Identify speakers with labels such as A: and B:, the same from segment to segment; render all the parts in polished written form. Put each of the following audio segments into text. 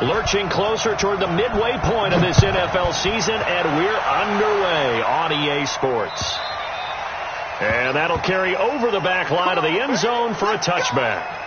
A: Lurching closer toward the midway point of this NFL season, and we're underway on EA Sports. And that'll carry over the back line of the end zone for a touchback.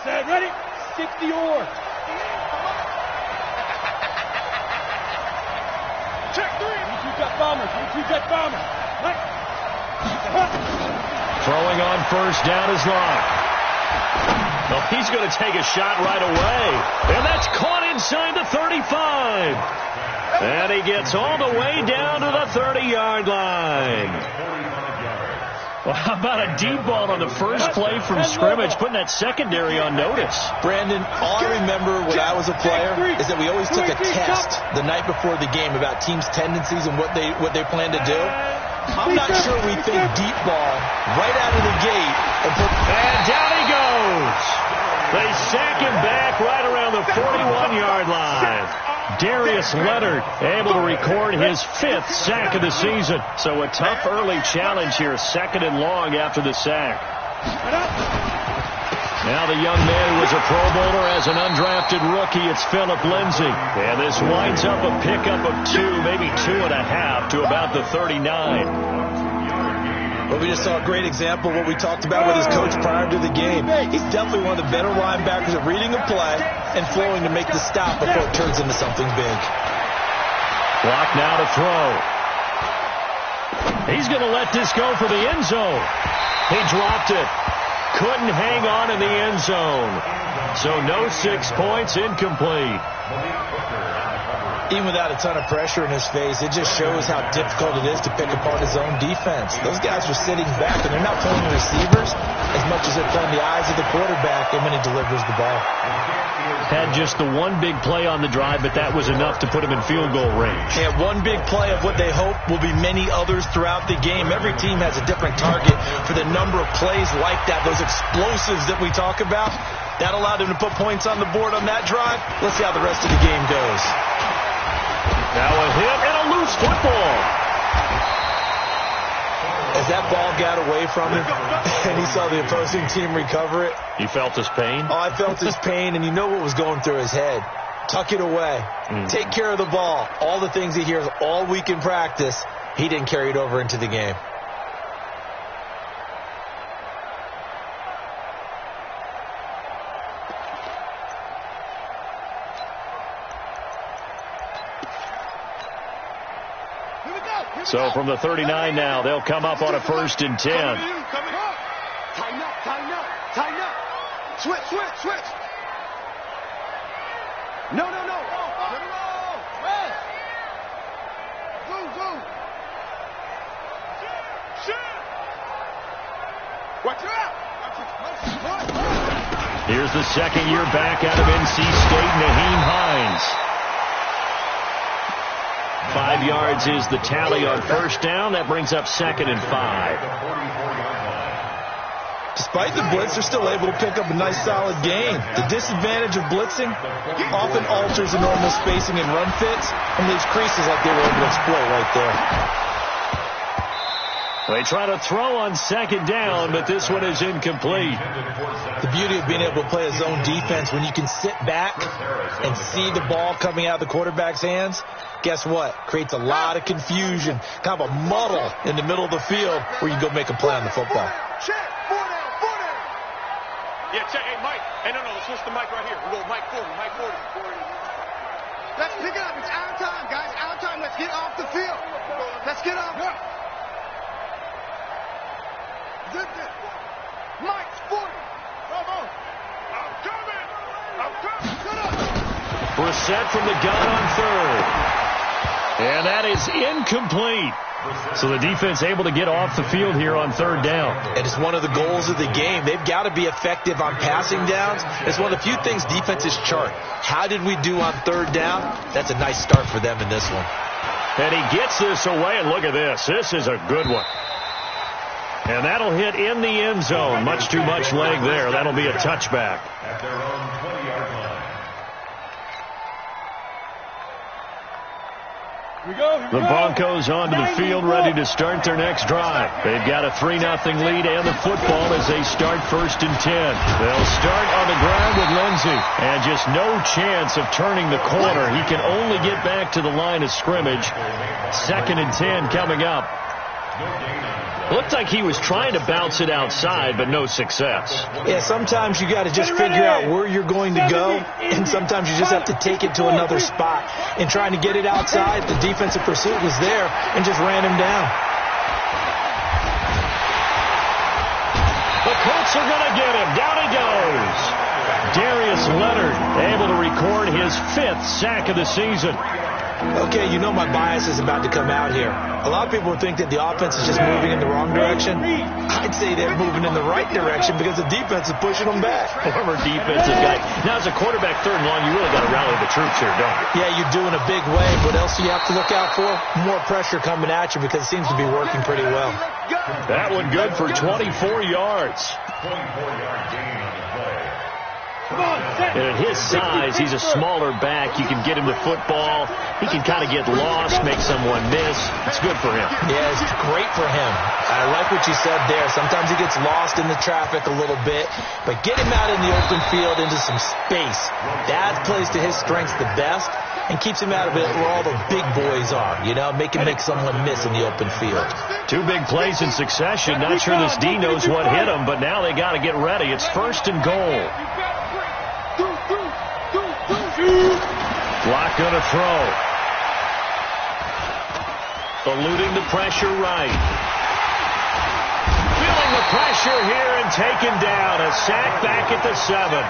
B: Ready? 60 or. Check 3. You got bombers. You got bombers. Right.
A: Throwing on first down is Locke. Well, he's going to take a shot right away. And that's caught inside the 35. And he gets all the way down to the 30-yard line. Well, how about a deep ball on the first play from scrimmage, putting that secondary on notice?
C: Brandon, all I remember when I was a player is that we always took a test the night before the game about teams' tendencies and what they plan to do. I'm not sure we think deep ball right out of the gate.
A: And down he goes. They sack him back right around the 41-yard line. Darius Leonard able to record his 5th sack of the season. So a tough early challenge here, 2nd and long after the sack. Now the young man who was a Pro Bowler as an undrafted rookie, it's Phillip Lindsay. And this winds up a pickup of 2, maybe 2.5 to about the 39.
C: But we just saw a great example of what we talked about with his coach prior to the game. He's definitely one of the better linebackers at reading a play and flowing to make the stop before it turns into something big.
A: Clock now to throw. He's going to let this go for the end zone. He dropped it. Couldn't hang on in the end zone. So no 6 points, incomplete.
C: Even without a ton of pressure in his face, it just shows how difficult it is to pick apart his own defense. Those guys are sitting back, and they're not playing the receivers as much as they're playing the eyes of the quarterback and when he delivers the ball.
A: Had just the one big play on the drive, but that was enough to put him in field goal range.
C: And one big play of what they hope will be many others throughout the game. Every team has a different target for the number of plays like that, those explosives that we talk about. That allowed him to put points on the board on that drive. Let's see how the rest of the game goes.
A: Now a hit and a loose football.
C: As that ball got away from him and he saw the opposing team recover it.
A: You felt his pain?
C: Oh, I felt his pain, and you know what was going through his head. Tuck it away. Take care of the ball. All the things he hears all week in practice, he didn't carry it over into the game.
A: So from the 39 now, they'll come up on a 1st and 10.
B: Tighten up, tighten up, tighten up. Switch, switch, switch. No. Rest. Zoom. Watch out.
A: Here's the second year back out of NC State, Naheem Hines. 5 yards is the tally on first down. That brings up 2nd and 5.
C: Despite the blitz, they're still able to pick up a nice, solid gain. The disadvantage of blitzing often alters the normal spacing and run fits and leaves creases like they were able to exploit right there.
A: They try to throw on 2nd down, but this one is incomplete.
C: The beauty of being able to play a zone defense when you can sit back and see the ball coming out of the quarterback's hands, guess what? Creates a lot of confusion, kind of a muddle in the middle of the field where you go make a play on the football.
B: Check. 4 down. Yeah, check. Hey, Mike. Hey, no. Let's switch the mic right here. We'll go Mike 40. Let's pick it up. It's our time, guys. Our time. Let's get off the field. Let's get off. Mike's 40. Come on. I'm coming. Shut up.
A: Brissett from the gun on 3rd. And that is incomplete. So the defense able to get off the field here on third down.
C: And it's one of the goals of the game. They've got to be effective on passing downs. It's one of the few things defenses chart. How did we do on third down? That's a nice start for them in this one.
A: And he gets this away, and look at this. This is a good one. And that'll hit in the end zone. Much too much leg there. That'll be a touchback.
D: At their own 20-yard line.
A: The Broncos onto the field, ready to start their next drive. They've got a 3-0 lead and the football as they start 1st and 10. They'll start on the ground with Lindsey. And just no chance of turning the corner. He can only get back to the line of scrimmage. 2nd and 10 coming up. Looked like he was trying to bounce it outside, but no success.
C: Yeah, sometimes you got to just figure out where you're going to go, and sometimes you just have to take it to another spot. In trying to get it outside, the defensive pursuit was there and just ran him down.
A: The Colts are going to get him. Down he goes. Darius Leonard able to record his 5th sack of the season.
C: Okay, you know my bias is about to come out here. A lot of people would think that the offense is just moving in the wrong direction. I'd say they're moving in the right direction because the defense is pushing them back.
A: Former defensive guy. Now, as a quarterback 3rd and long, you really got to rally the troops here, don't you?
C: Yeah, you do in a big way. What else do you have to look out for? More pressure coming at you because it seems to be working pretty well.
A: That one good for 24 yards.
D: 24-yard gain on the play.
A: And at his size, he's a smaller back. You can get him the football. He can kind of get lost, make someone miss. It's good for him.
C: Yeah, it's great for him. I like what you said there. Sometimes he gets lost in the traffic a little bit, but get him out in the open field into some space. That plays to his strengths the best and keeps him out of it where all the big boys are, you know, make someone miss in the open field.
A: 2 big plays in succession. Not sure this D knows what hit him, but now they got to get ready. It's 1st and goal. Block going to throw. Eluding the pressure right. Feeling the pressure here and taken down. A sack back at the 7.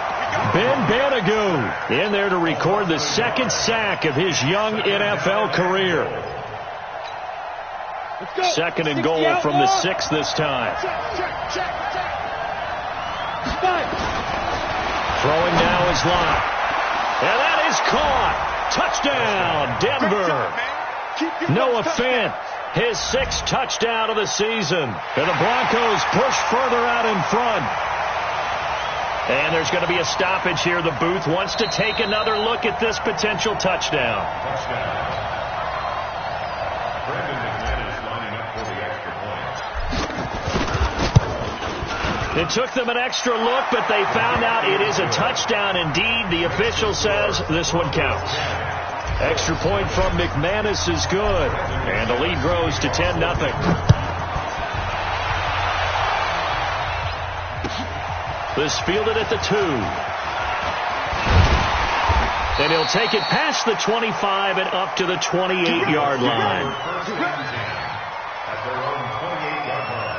A: Ben Banagou in there to record the 2nd sack of his young NFL career. 2nd and goal from the 6 this time. Throwing now is Locke. And that is caught. Touchdown, Denver. Noah Fant, his 6th touchdown of the season. And the Broncos push further out in front. And there's going to be a stoppage here. The booth wants to take another look at this potential touchdown. It took them an extra look, but they found out it is a touchdown indeed. The official says this one counts. Extra point from McManus is good. And the lead grows to 10-0. This fielded at the 2. And he'll take it past the 25 and up to the 28-yard line.
D: At their own 28-yard line.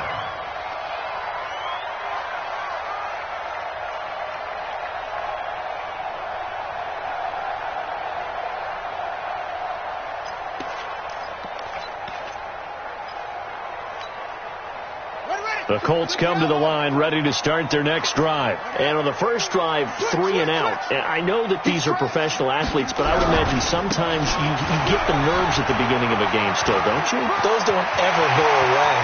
A: The Colts come to the line ready to start their next drive.
E: And on the first drive, 3 and out. I know that these are professional athletes, but I would imagine sometimes you get the nerves at the beginning of a game still, don't you?
C: Those don't ever go away.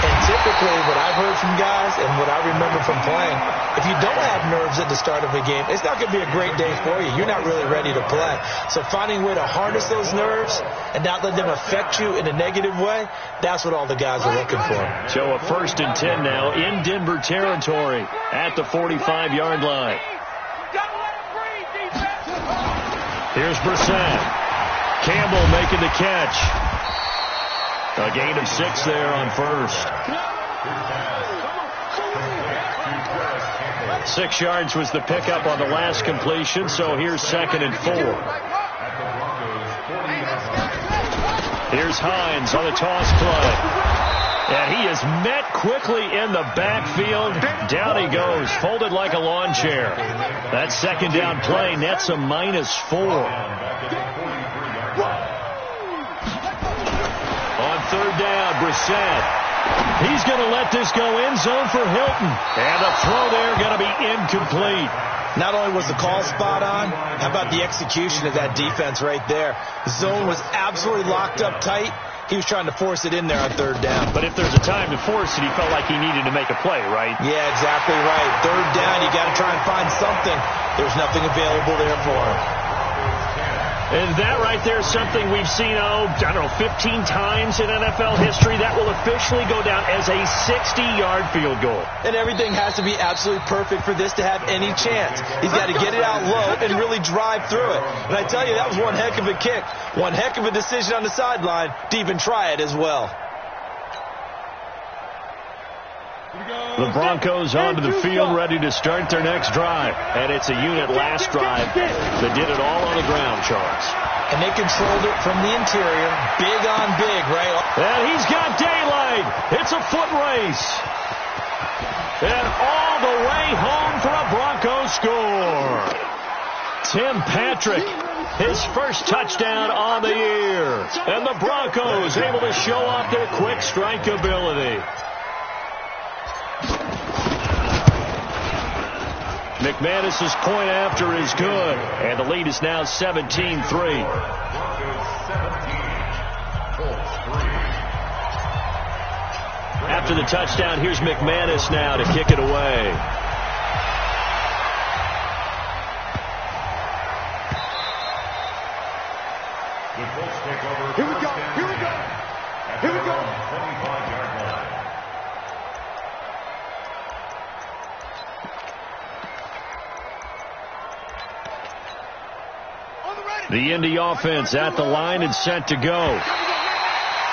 C: And typically what I've heard from guys and what I remember from playing, if you don't have nerves at the start of a game, it's not going to be a great day for you. You're not really ready to play. So finding a way to harness those nerves and not let them affect you in a negative way, that's what all the guys are looking for.
A: So a 1st and 10 now in Denver territory at the 45-yard line. Here's Brissett. Campbell making the catch. A gain of 6 there on 1st. 6 yards was the pickup on the last completion, so here's 2nd and 4. Here's Hines on the toss play. And he is met quickly in the backfield. Down he goes, folded like a lawn chair. That 2nd down play nets a -4. On third down, Brissett. He's going to let this go end zone for Hilton. And the throw there going to be incomplete.
C: Not only was the call spot on, how about the execution of that defense right there? The zone was absolutely locked up tight. He was trying to force it in there on third down.
A: But if there's a time to force it, he felt like he needed to make a play, right?
C: Yeah, exactly right. Third down, you got to try and find something. There's nothing available there for him.
A: And that right there is something we've seen, 15 times in NFL history. That will officially go down as a 60-yard field goal.
C: And everything has to be absolutely perfect for this to have any chance. He's got to get it out low and really drive through it. And I tell you, that was one heck of a kick. One heck of a decision on the sideline to even try it as well.
A: The Broncos onto the field, ready to start their next drive. And it's a unit last drive that did it all on the ground, Charles.
C: And they controlled it from the interior. Big on big, right?
A: And he's got daylight. It's a foot race. And all the way home for a Broncos score. Tim Patrick, his first touchdown on the year. And the Broncos able to show off their quick strike ability. McManus's point after is good, and the lead is now 17-3. After the touchdown, here's McManus now to kick it away.
B: Here we go. Here we go. Here we go. 25-yard line.
A: The Indy offense at the line and set to go.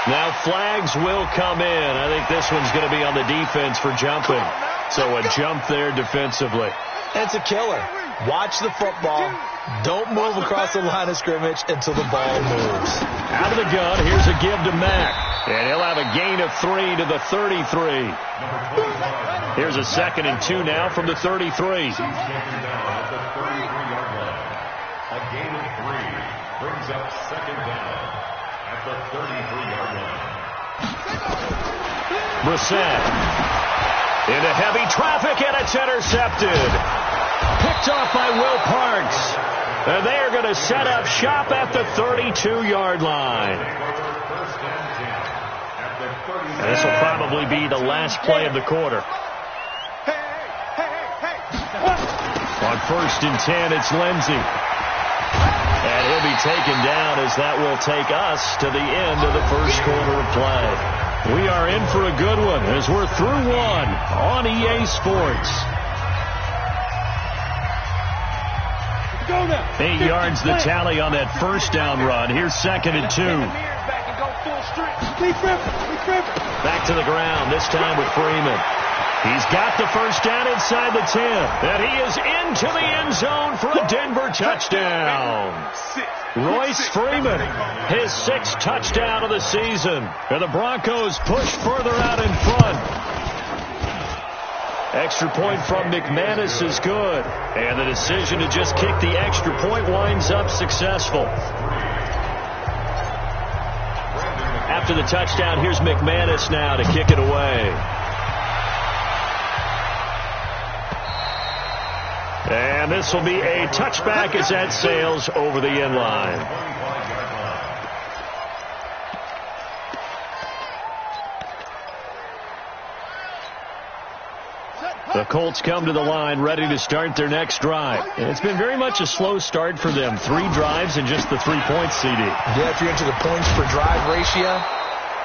A: Now flags will come in. I think this one's going to be on the defense for jumping. So a jump there defensively.
C: It's a killer. Watch the football. Don't move across the line of scrimmage until the ball moves.
A: Out of the gun, here's a give to Mack. And he'll have a gain of 3 to the 33. Here's a 2nd and 2 now from the 33.
D: A gain of 3 brings up 2nd down at the 33-yard line.
A: Brissett into heavy traffic, and it's intercepted. Picked off by Will Parks. And they are going to set up shop at the 32-yard line. And this will probably be the last play of the quarter. On 1st and 10, it's Lindsey. And he'll be taken down as that will take us to the end of the first quarter of play. We are in for a good one as we're through one on EA Sports. 8 yards the tally on that first down run. Here's 2nd and 2. Back to the ground, this time with Freeman. He's got the first down inside the 10. And he is into the end zone for a Denver touchdown. Royce Freeman, his 6th touchdown of the season. And the Broncos push further out in front. Extra point from McManus is good. And the decision to just kick the extra point winds up successful. After the touchdown, here's McManus now to kick it away. And this will be a touchback as that sails over the end line. The Colts come to the line ready to start their next drive. And it's been very much a slow start for them. 3 drives and just the 3 points, CD.
C: Yeah, if you're into the points per drive ratio,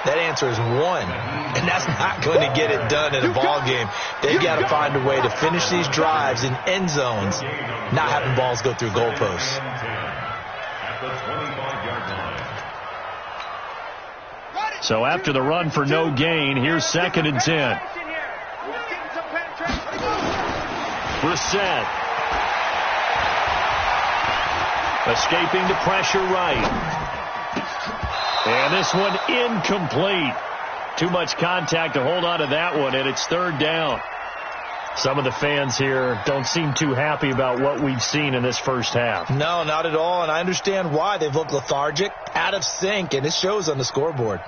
C: that answer is 1. And that's not going to get it done in a ball game. They've got to find a way to finish these drives in end zones, not having balls go through goalposts.
A: So after the run for no gain, here's 2nd and 10. Brissett. Escaping the pressure right. And this one incomplete. Too much contact to hold on to that one, and it's 3rd down. Some of the fans here don't seem too happy about what we've seen in this first half.
C: No, not at all, and I understand why. They've looked lethargic, out of sync, and it shows on the scoreboard.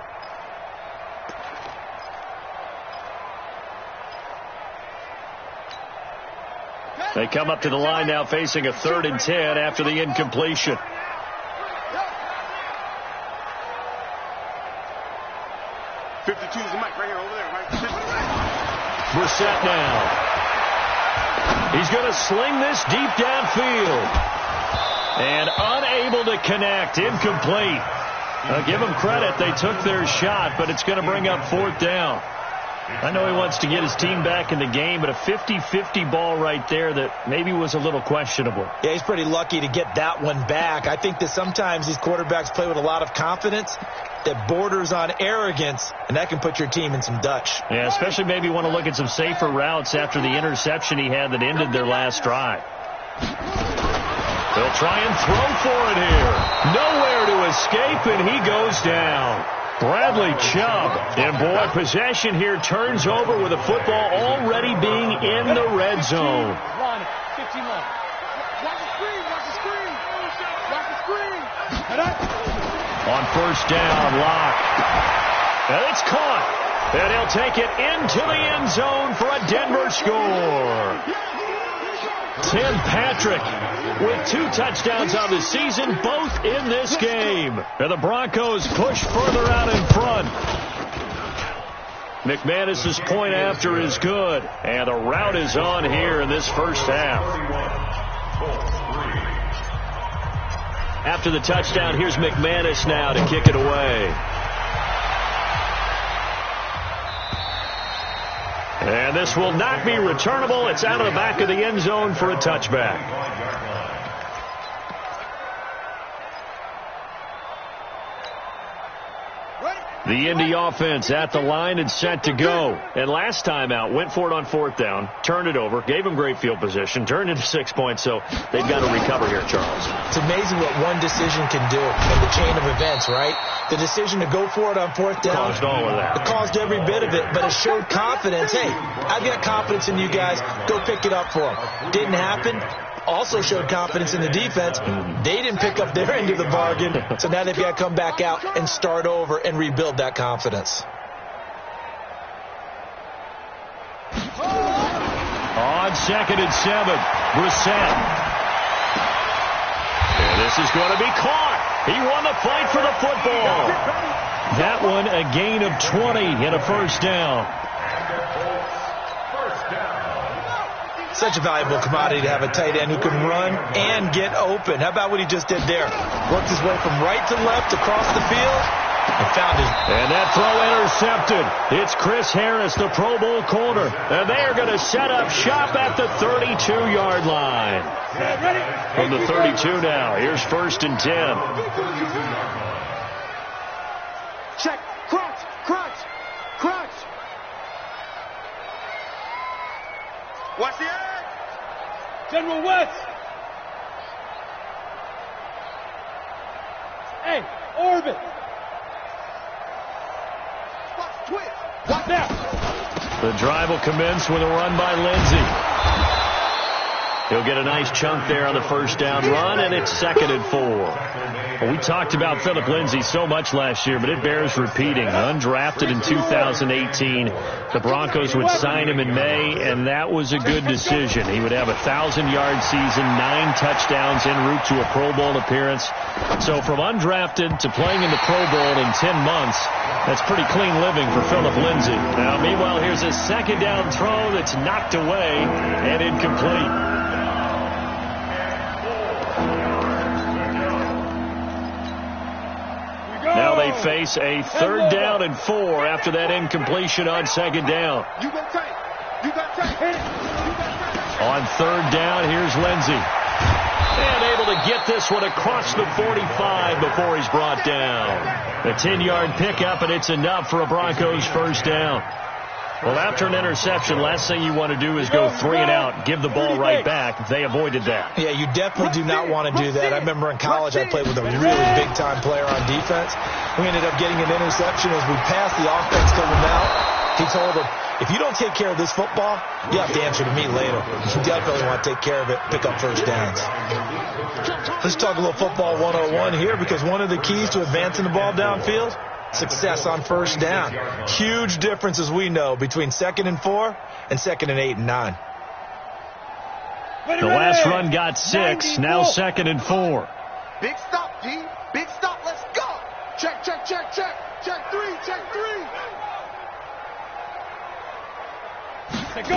A: They come up to the line now facing a 3rd and 10 after the incompletion. Brissett now. He's going to sling this deep downfield. And unable to connect. Incomplete. Give them credit. They took their shot, but it's going to bring up 4th down. I know he wants to get his team back in the game, but a 50-50 ball right there that maybe was a little questionable.
C: Yeah, he's pretty lucky to get that one back. I think that sometimes these quarterbacks play with a lot of confidence that borders on arrogance, and that can put your team in some Dutch.
A: Yeah, especially maybe want to look at some safer routes after the interception he had that ended their last drive. They'll try and throw for it here. Nowhere to escape, and he goes down. Bradley Chubb. And, boy, possession here turns over with the football already being in the red zone. On 1st down, Locke. And it's caught. And he'll take it into the end zone for a Denver score. Tim Patrick with 2 touchdowns on the season, both in this game. And the Broncos push further out in front. McManus's point after is good. And the route is on here in this first half. After the touchdown, here's McManus now to kick it away. And this will not be returnable. It's out of the back of the end zone for a touchback. The Indy offense at the line and set to go. And last time out, went for it on 4th down, turned it over, gave them great field position, turned into 6 points, so they've got to recover here, Charles.
C: It's amazing what one decision can do in the chain of events, right? The decision to go for it on 4th down
A: caused all of that.
C: It caused every bit of it, but it showed confidence. Hey, I've got confidence in you guys. Go pick it up for them. Didn't happen. Also showed confidence in the defense. They didn't pick up their end of the bargain, so now they've got to come back out and start over and rebuild that confidence.
A: On 2nd and 7, Brissett. And this is going to be caught. He won the fight for the football. That one a gain of 20 and a 1st down.
C: Such a valuable commodity to have a tight end who can run and get open. How about what he just did there? Worked his way from right to left across the field and found his.
A: And that throw intercepted. It's Chris Harris, the Pro Bowl corner. And they are going to set up shop at the 32-yard line. From the 32 now. Here's 1st and 10.
B: Check. Crunch. Watch the edge. General West. Hey, orbit. Watch twitch. Watch now.
A: The drive will commence with a run by Lindsey. He'll get a nice chunk there on the 1st down run, and it's 2nd and 4. Well, we talked about Phillip Lindsay so much last year, but it bears repeating. Undrafted in 2018. The Broncos would sign him in May, and that was a good decision. He would have a 1,000-yard season, 9 touchdowns en route to a Pro Bowl appearance. So from undrafted to playing in the Pro Bowl in 10 months, that's pretty clean living for Phillip Lindsay. Now, meanwhile, here's a 2nd down throw that's knocked away and incomplete. Now they face a 3rd down and 4 after that incompletion on 2nd down. On 3rd down, here's Lindsey. And able to get this one across the 45 before he's brought down. A 10-yard pickup, and it's enough for a Broncos 1st down. Well, after an interception, last thing you want to do is go 3 and out, give the ball right back. They avoided that.
C: Yeah, you definitely do not want to do that. I remember in college I played with a really big-time player on defense. We ended up getting an interception as we passed the offense to him out. He told him, if you don't take care of this football, you have to answer to me later. You definitely want to take care of it, pick up 1st downs. Let's talk a little football 101 here, because one of the keys to advancing the ball downfield, success on 1st down. Huge difference, as we know, between 2nd and 4 and 2nd and 8 and 9.
A: The last run got 6, now 2nd and 4.
B: Big stop, D. Big stop. Let's go. Check, check, check, check. Check 3, check 3.
A: Go.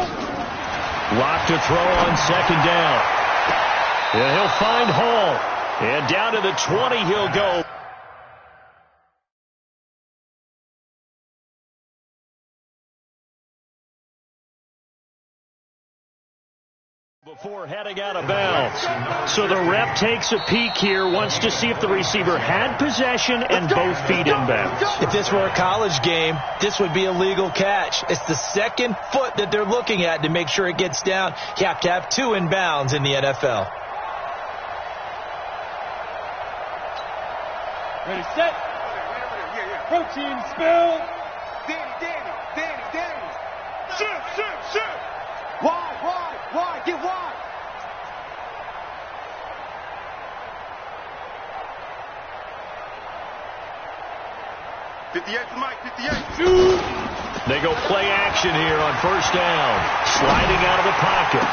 A: Lock to throw on 2nd down. And he'll find Hall. And down to the 20 he'll go. Before heading out of bounds. So the rep takes a peek here, wants to see if the receiver had possession and both feet inbounds.
C: If this were a college game, this would be a legal catch. It's the 2nd foot that they're looking at to make sure it gets down. You have to have 2 inbounds in the NFL.
F: Ready, set. Protein spill.
B: Danny. Shoot. Wide, get wide. '58 to Mike, 58.
F: Shoot.
A: They go play action here on 1st down. Sliding out of the pocket.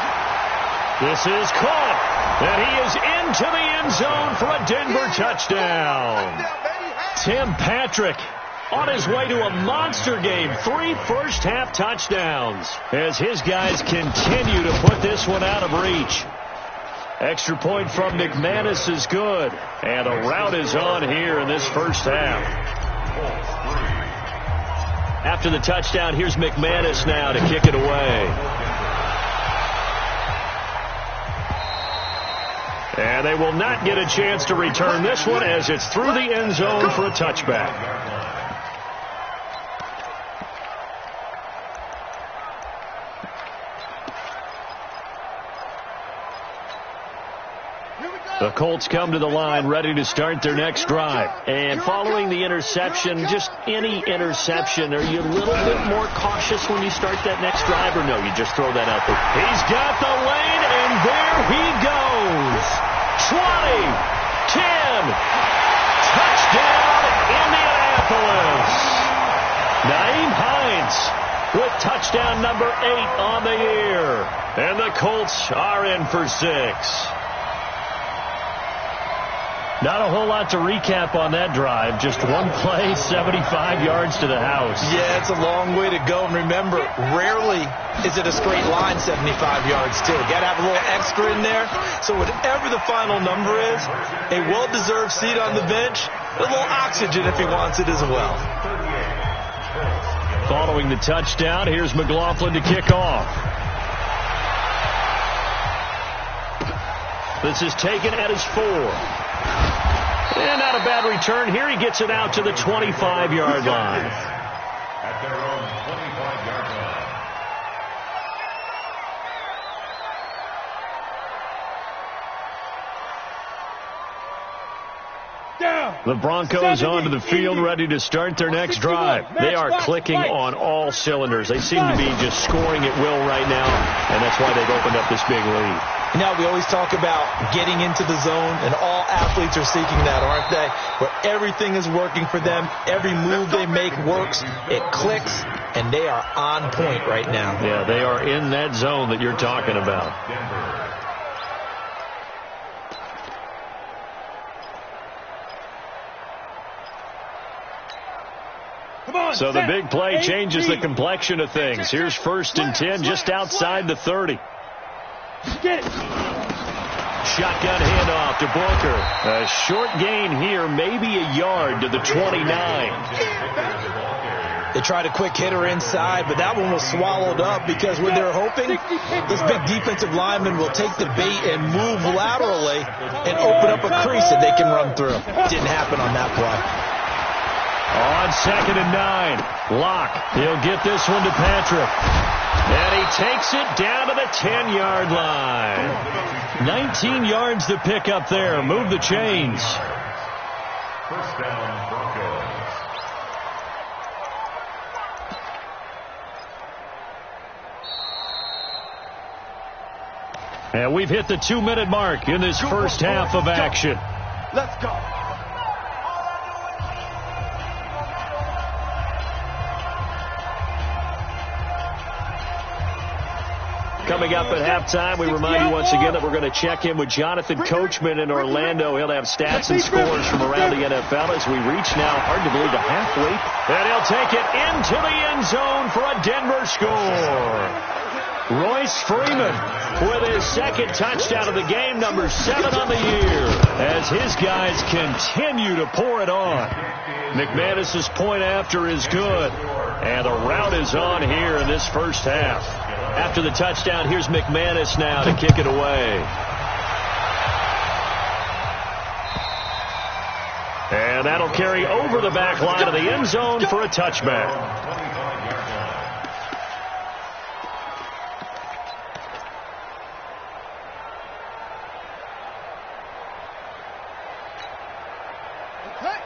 A: This is caught. And he is into the end zone for a Denver touchdown. Tim Patrick on his way to a monster game. 3 first-half touchdowns as his guys continue to put this one out of reach. Extra point from McManus is good. And a rout is on here in this first half. After the touchdown, here's McManus now to kick it away. And they will not get a chance to return this one as it's through the end zone for a touchback. The Colts come to the line ready to start their next drive. And following the interception, just any interception, are you a little bit more cautious when you start that next drive, or no, you just throw that out there? He's got the lane, and there he goes. 20, 10, touchdown Indianapolis. Naeem Hines with touchdown number 8 on the year. And the Colts are in for 6. Not a whole lot to recap on that drive. Just one play, 75 yards to the house.
C: Yeah, it's a long way to go. And remember, rarely is it a straight line 75 yards, too. Got to have a little extra in there. So whatever the final number is, a well-deserved seat on the bench, a little oxygen if he wants it as well.
A: Following the touchdown, here's McLaughlin to kick off. This is taken at his 4. And not a bad return here. He gets it out to the 25-yard line.
D: At their own 25-yard line.
A: The Broncos onto the field ready to start their next drive. They are clicking on all cylinders. They seem to be just scoring at will right now, and that's why they've opened up this big lead.
C: Now, we always talk about getting into the zone, and all athletes are seeking that, aren't they? Where everything is working for them. Every move they make works. It clicks, and they are on point right now.
A: Yeah, they are in that zone that you're talking about. So the big play changes the complexion of things. Here's 1st and 10 just outside the 30.
F: Get it.
A: Shotgun handoff to Booker. A short gain here, maybe a yard to the 29.
C: They tried a quick hitter inside, but that one was swallowed up because when they're hoping this big defensive lineman will take the bait and move laterally and open up a crease that they can run through. Didn't happen on that play.
A: On 2nd and 9, Locke. He'll get this one to Patrick. And he takes it down to the 10-yard line. 19 yards to pick up there. Move the chains.
D: First down, Broncos.
A: And we've hit the 2-minute mark in this first half of action.
B: Let's go.
E: coming up at halftime. We remind you once again that we're going to check in with Jonathan Coachman in Orlando. He'll have stats and scores from around the NFL as we reach now, hard to believe, the halfway. And he'll take it into the end zone for a Denver score. Royce Freeman with his second touchdown of the game, number 7 on the year, as his guys continue to pour it on. McManus's point after is good, and the rout is on here in this first half. After the touchdown, here's McManus now to kick it away. And that'll carry over the back line of the end zone for a touchback.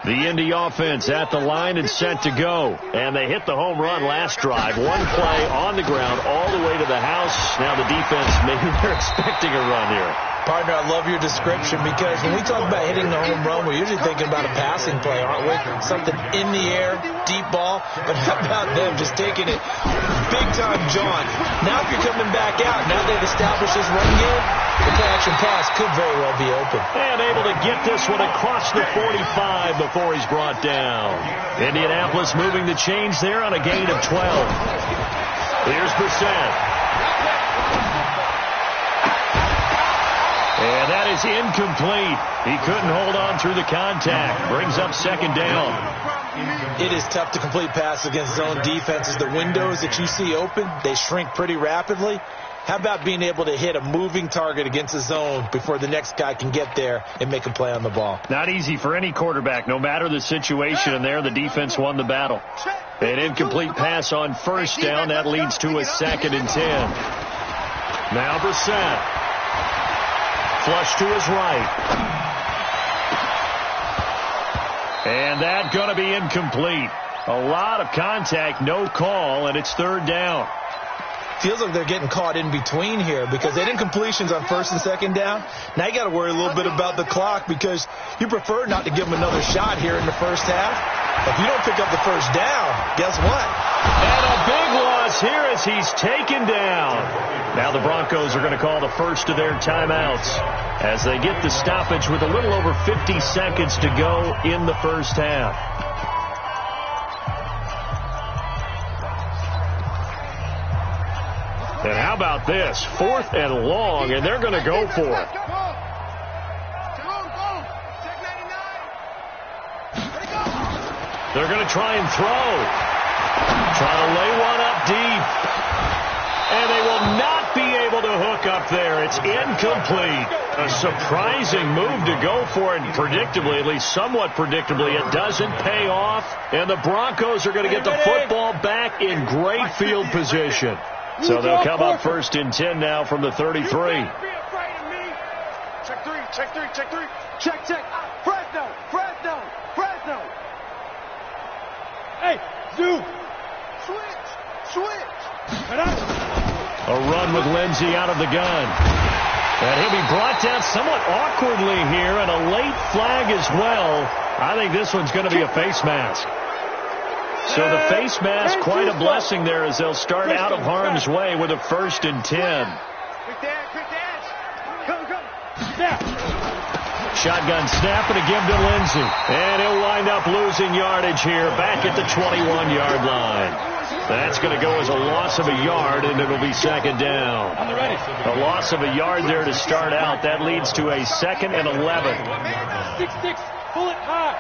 E: The Indy offense at the line and set to go. And they hit the home run last drive. One play on the ground all the way to the house. Now the defense, maybe they're expecting a run here.
C: Partner, I love your description because when we talk about hitting the home run, we're usually thinking about a passing play, aren't we? Something in the air, deep ball. But how about them just taking it big time, John? Now if you're coming back out, now they've established this run game, the play-action pass could very well be open.
E: And able to get this one across the 45 before he's brought down. Indianapolis moving the chains there on a gain of 12. Here's Brissett. And that is incomplete. He couldn't hold on through the contact. Brings up second down.
C: It is tough to complete passes against zone defenses. The windows that you see open, they shrink pretty rapidly. How about being able to hit a moving target against a zone before the next guy can get there and make a play on the ball?
E: Not easy for any quarterback, no matter the situation. And there, the defense won the battle. An incomplete pass on first down. That leads to a 2nd and 10. Now Brissett. Flush to his right. And that going to be incomplete. A lot of contact, no call, and it's 3rd down.
C: Feels like they're getting caught in between here because they did incompletions on 1st and 2nd down. Now you got to worry a little bit about the clock because you prefer not to give them another shot here in the first half. If you don't pick up the first down, guess what?
E: And a big loss here as he's taken down. Now the Broncos are going to call the first of their timeouts as they get the stoppage with a little over 50 seconds to go in the first half. And how about this? 4th and long, and they're going to go for it. They're going to try and throw. Trying to lay one up deep. And they will not be able to hook up there. It's incomplete. A surprising move to go for it, and predictably, at least somewhat predictably, it doesn't pay off. And the Broncos are going to get the football back in great field position. So they'll come up 1st and 10 now from the 33.
B: Check 3, check 3, check 3. Check. Fresno.
F: Hey, Zoo.
B: Switch.
E: A run with Lindsey out of the gun. And he'll be brought down somewhat awkwardly here, and a late flag as well. I think this one's going to be a face mask. So the face mask, quite a blessing there as they'll start out of harm's way with a 1st and 10.
B: Quick dash. Go.
F: Snap.
E: Shotgun snap and a give to Lindsey. And he'll wind up losing yardage here back at the 21-yard line. That's going to go as a loss of a yard, and it'll be 2nd down.
F: On the ready.
E: A loss of a yard there to start out. That leads to a 2nd and 11.
F: 6-6. Pull it high.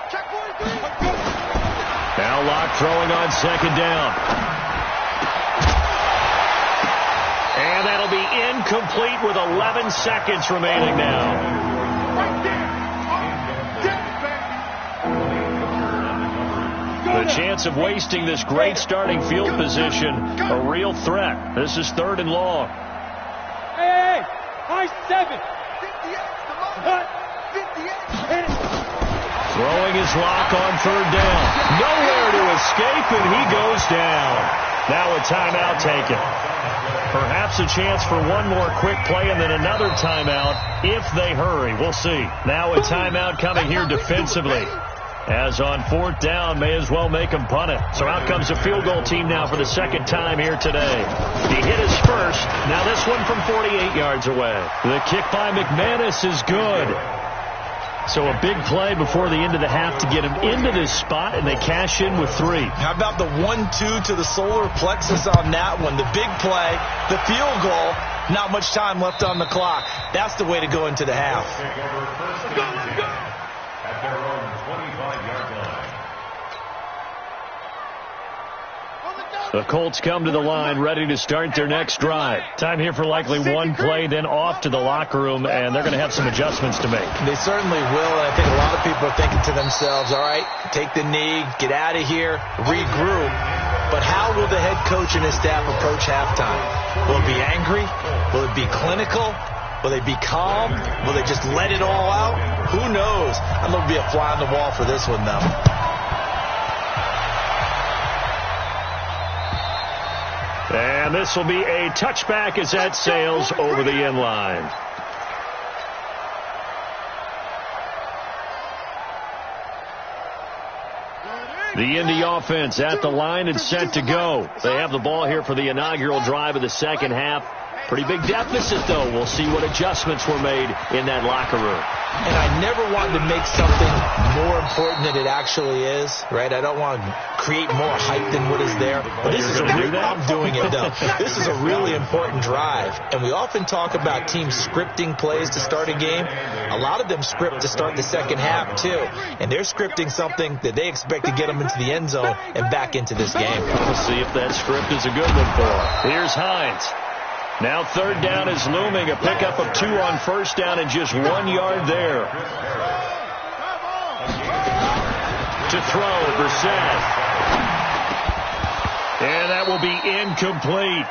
B: Check 43.
E: Now Locke throwing on 2nd down. And that'll be incomplete with 11 seconds remaining now. The chance of wasting this great starting field position, a real threat. This is 3rd and long.
F: Hey, high 7. 58.
E: Throwing his Lock on 3rd down. Nowhere to escape, and he goes down. Now a timeout taken. Perhaps a chance for one more quick play and then another timeout if they hurry. We'll see. Now a timeout coming here defensively. As on 4th down, may as well make him punt it. So out comes the field goal team now for the second time here today. He hit his first. Now this one from 48 yards away. The kick by McManus is good. So a big play before the end of the half to get him into this spot, and they cash in with 3.
C: How about the 1-2 to the solar plexus on that one? The big play, the field goal, not much time left on the clock. That's the way to go into the half.
D: At their own 25-yard line.
E: The Colts come to the line ready to start their next drive. Time here for likely one play, then off to the locker room, and they're going to have some adjustments to make.
C: They certainly will, and I think a lot of people are thinking to themselves, all right, take the knee, get out of here, regroup. But how will the head coach and his staff approach halftime? Will it be angry? Will it be clinical? Will they be calm? Will they just let it all out? Who knows? I'm going to be a fly on the wall for this one, though.
E: And this will be a touchback as that sails over the end line. The Indy offense at the line and set to go. They have the ball here for the inaugural drive of the second half. Pretty big deficit, though. We'll see what adjustments were made in that locker room.
C: And I never want to make something more important than it actually is, right? I don't want to create more hype than what is there. But this is I'm doing it, though. This is a really important drive. And we often talk about teams scripting plays to start a game. A lot of them script to start the second half, too. And they're scripting something that they expect to get them into the end zone and back into this game.
E: We'll see if that script is a good one for them. Here's Hines. Now 3rd down is looming. A pickup of 2 on 1st down and just 1 yard there. To throw, Brissett. And that will be incomplete.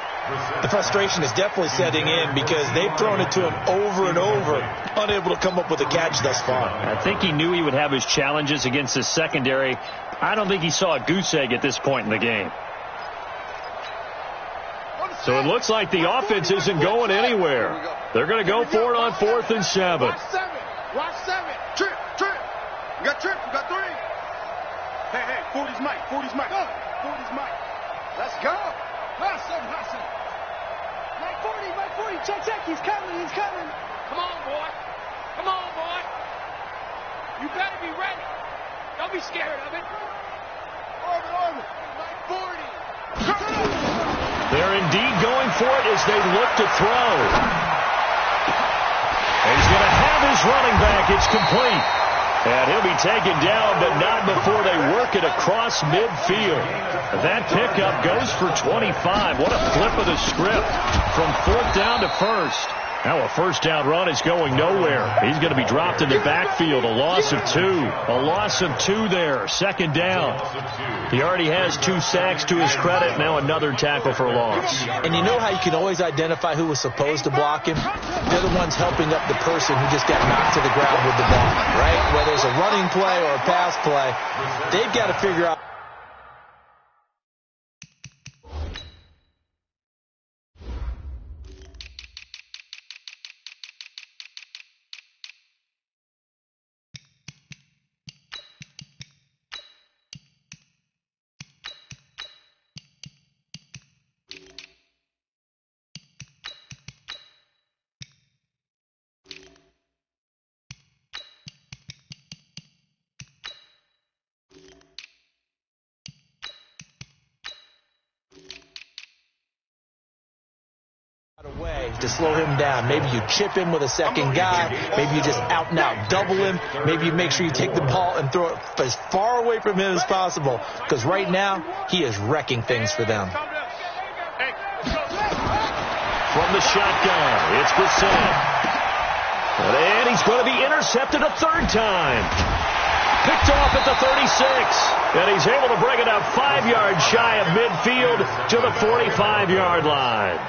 C: The frustration is definitely setting in because they've thrown it to him over and over, unable to come up with a catch thus far.
E: I think he knew he would have his challenges against his secondary. I don't think he saw a goose egg at this point in the game. So it looks like the offense isn't going anywhere. They're going to go for it on 4th and 7.
B: Watch 7. Trip. You got trip. You got 3. Hey, 40's Mike. 40's Mike. 40's Mike. Let's go. Hustle. Mike 40. Check. He's coming. Come on, boy. You better be ready. Don't be scared of it. Orbit. Mike 40.
E: They're indeed going for it as they look to throw. And he's going to have his running back. It's complete. And he'll be taken down, but not before they work it across midfield. That pickup goes for 25. What a flip of the script from 4th down to 1st. Now a 1st down run is going nowhere. He's going to be dropped in the backfield. A loss of 2. A loss of 2 there. 2nd down. He already has 2 sacks to his credit. Now another tackle for loss.
C: And you know how you can always identify who was supposed to block him? They're the ones helping up the person who just got knocked to the ground with the ball, right? Whether it's a running play or a pass play, they've got to figure out. Way to slow him down. Maybe you chip him with a second guy. Maybe you just out and out double him. Maybe you make sure you take the ball and throw it as far away from him as possible, because right now he is wrecking things for them.
E: From the shotgun, it's Brissett. And he's going to be intercepted a 3rd time. Picked off at the 36. And he's able to bring it up 5 yards shy of midfield to the 45-yard line.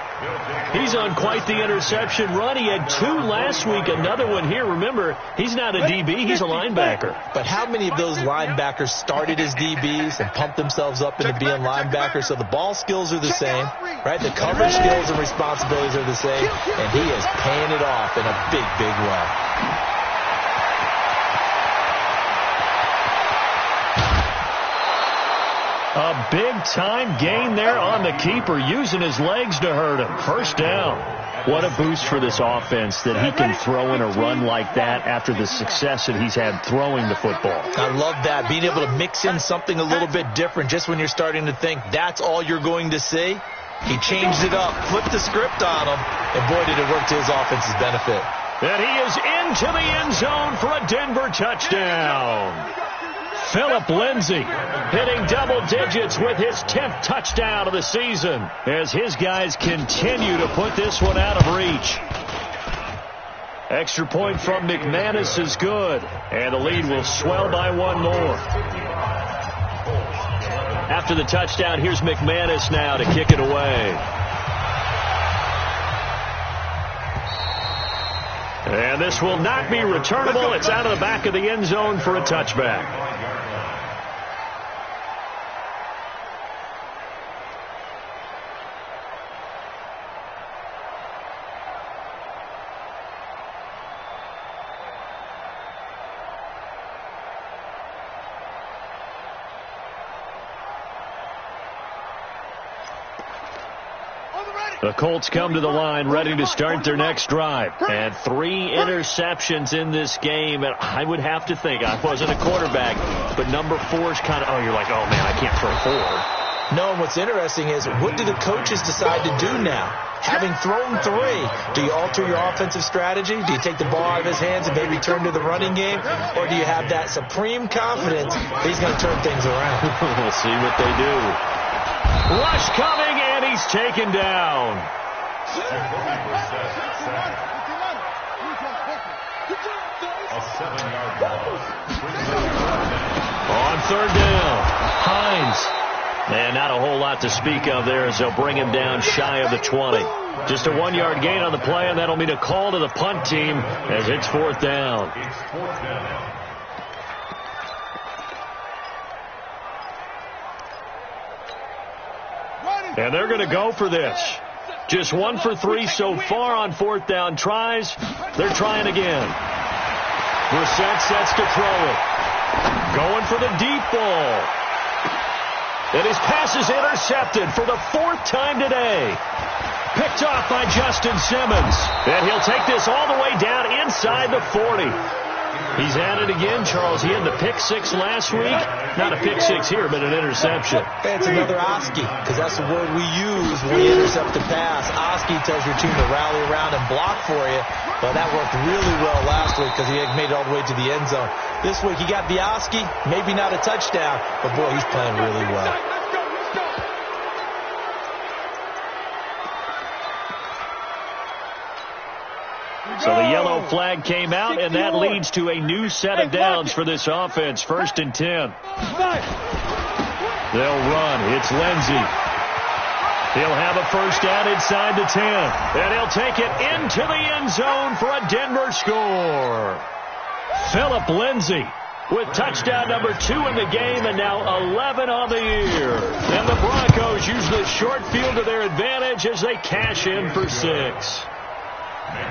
E: He's on quite the interception run. He had 2 last week, another one here. Remember, he's not a DB, he's a linebacker.
C: But how many of those linebackers started as DBs and pumped themselves up into being linebackers? So the ball skills are the same, right? The coverage skills and responsibilities are the same, and he is paying it off in a big, big way.
E: A big-time gain there on the keeper, using his legs to hurt him. First down. What a boost for this offense that he can throw in a run like that after the success that he's had throwing the football.
C: I love that, being able to mix in something a little bit different just when you're starting to think that's all you're going to see. He changed it up, flipped the script on him, and boy, did it work to his offense's benefit.
E: And he is into the end zone for a Denver touchdown. Philip Lindsay hitting double digits with his 10th touchdown of the season as his guys continue to put this one out of reach. Extra point from McManus is good, and the lead will swell by one more. After the touchdown, here's McManus now to kick it away. And this will not be returnable. It's out of the back of the end zone for a touchback. The Colts come to the line ready to start their next drive. And 3 interceptions in this game. And I would have to think, I wasn't a quarterback, but number 4 is kind of, you're like, oh, man, I can't throw 4.
C: No, and what's interesting is, what do the coaches decide to do now? Having thrown 3, do you alter your offensive strategy? Do you take the ball out of his hands and maybe turn to the running game? Or do you have that supreme confidence that he's going to turn things around?
E: We'll see what they do. Rush coming, and he's taken down.
D: A 7-yard ball.
E: On third down, Hines. And not a whole lot to speak of there as they'll bring him down shy of the 20. Just a 1-yard gain on the play, and that'll mean a call to the punt team as it's 4th down.
D: It's 4th down.
E: And they're going to go for this. Just 1 for 3 so far on 4th down tries. They're trying again. Brissett sets to throw it. Going for the deep ball. And his pass is intercepted for the 4th time today. Picked off by Justin Simmons. And he'll take this all the way down inside the 40. He's at it again, Charles. He had the pick 6 last week. Not a pick 6 here, but an interception.
C: It's another Oski, because that's the word we use when you intercept a pass. Oski tells your team to rally around and block for you. But that worked really well last week because he made it all the way to the end zone. This week he got the Oski, maybe not a touchdown, but boy, he's playing really well.
E: So the yellow flag came out, and that leads to a new set of downs for this offense. 1st and 10. They'll run. It's Lindsay. He'll have a first down inside the 10. And he'll take it into the end zone for a Denver score. Philip Lindsay with touchdown number 2 in the game, and now 11 on the year. And the Broncos use the short field to their advantage as they cash in for 6.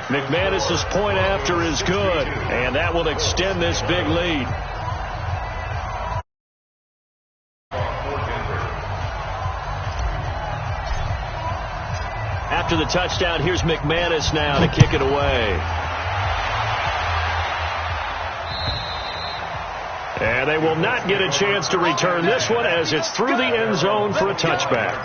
E: McManus's point after is good, and that will extend this big lead. After the touchdown, here's McManus now to kick it away. And they will not get a chance to return this one as it's through the end zone for a touchback.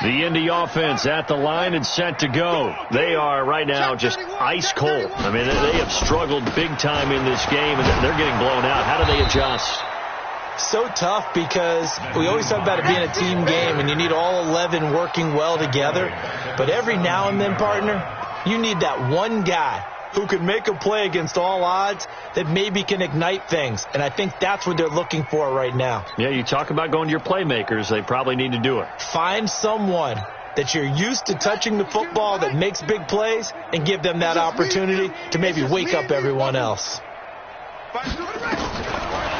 E: The Indy offense at the line and set to go. They are right now just ice cold. I mean, they have struggled big time in this game, and they're getting blown out. How do they adjust?
C: So tough, because we always talk about it being a team game, and you need all 11 working well together. But every now and then, partner, you need that one guy who can make a play against all odds that maybe can ignite things. And I think that's what they're looking for right now.
E: Yeah, you talk about going to your playmakers. They probably need to do it.
C: Find someone that you're used to touching the football that makes big plays and give them that opportunity to maybe wake up everyone else.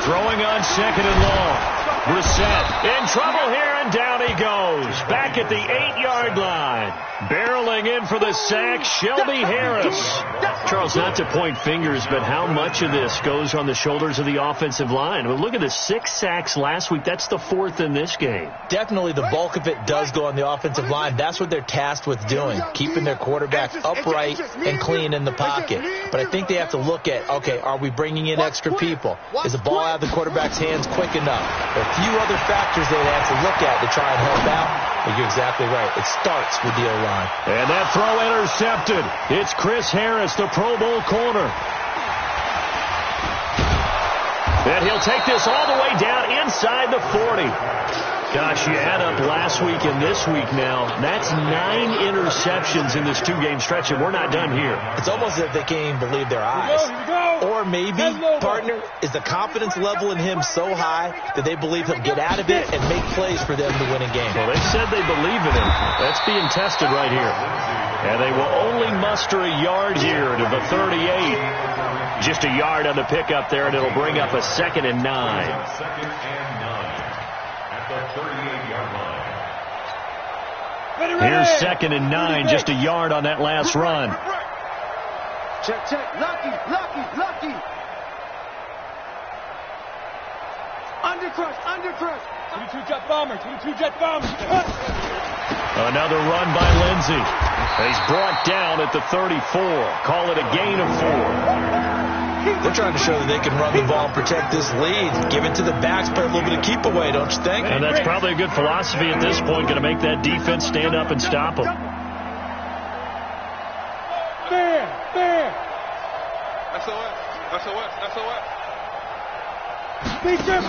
E: Throwing on 2nd and long. Brissett in trouble here, and down he goes. Back at the 8-yard line. Barreling in for the sack, Shelby Harris. Charles, not to point fingers, but how much of this goes on the shoulders of the offensive line? Well, look at the 6 sacks last week. That's the 4th in this game.
C: Definitely the bulk of it does go on the offensive line. That's what they're tasked with doing, keeping their quarterback upright and clean in the pocket. But I think they have to look at, okay, are we bringing in extra people? Is the ball out of the quarterback's hands quick enough? There are a few other factors they'd have to look at to try and help out. But you're exactly right. It starts with the O-line.
E: And that throw intercepted. It's Chris Harris, the Pro Bowl corner. And he'll take this all the way down inside the 40. Gosh, you add up last week and this week now. That's 9 interceptions in this 2-game stretch, and we're not done here.
C: It's almost as if they can't even believe their eyes. Or maybe, partner, is the confidence level in him so high that they believe he'll get out of it and make plays for them to win a game.
E: Well, they said they believe in him. That's being tested right here. And they will only muster a yard here to the 38. Just a yard on the pickup there, and it'll bring up a 2nd and 9.
D: 2nd and 9 at the 38-yard line.
E: Here's 2nd and 9, just a yard on that last run.
B: Check, check. Lucky. Under crush.
F: 22 jet bomber.
E: Another run by Lindsey. He's brought down at the 34. Call it a gain of 4.
C: They're trying to show that they can run the ball and protect this lead. Give it to the backs, play a little bit of keep away, don't you think?
E: And that's probably a good philosophy at this point, going to make that defense stand up and stop them.
F: There.
B: SOS.
F: Big trip.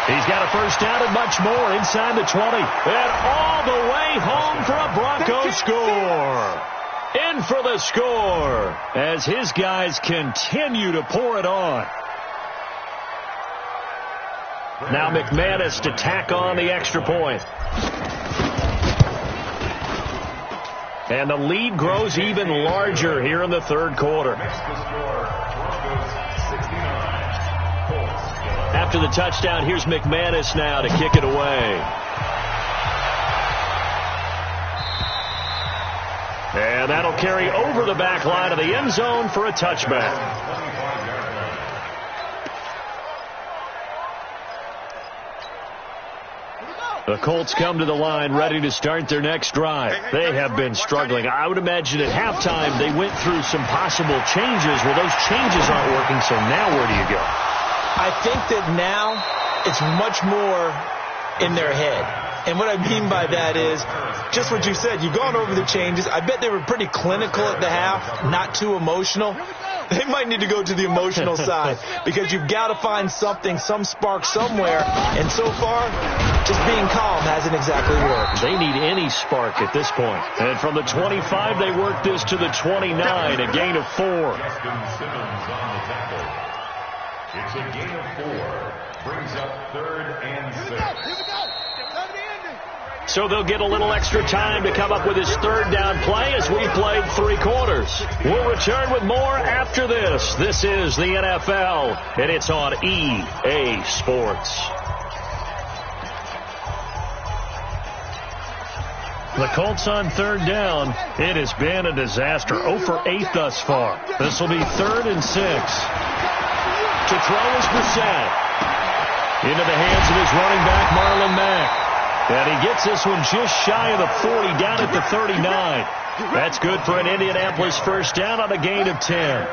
E: He's got a first down and much more inside the 20. And all the way home for a Broncos score. In for the score as his guys continue to pour it on. Now McManus to tack on the extra point. And the lead grows even larger here in the 3rd quarter. After the touchdown, here's McManus now to kick it away. And that'll carry over the back line of the end zone for a touchback. The Colts come to the line ready to start their next drive. They have been struggling. I would imagine at halftime they went through some possible changes. Well, those changes aren't working, so now where do you go?
C: I think that now it's much more in their head. And what I mean by that is just what you said. You've gone over the changes. I bet they were pretty clinical at the half, not too emotional. They might need to go to the emotional side because you've got to find something, some spark somewhere. And so far, just being calm hasn't exactly worked.
E: They need any spark at this point. And from the 25, they work this to the 29, a gain of 4.
D: It's a gain of 4. Brings up 3rd and 6.
E: So they'll get a little extra time to come up with his 3rd down play as we played 3 quarters. We'll return with more after this. This is the NFL, and it's on EA Sports. The Colts on 3rd down. It has been a disaster. 0 for 8 thus far. This will be 3rd and 6. To throw is Brissett. Into the hands of his running back, Marlon Mack. And he gets this one just shy of the 40, down at the 39. That's good for an Indianapolis first down on a gain of 10.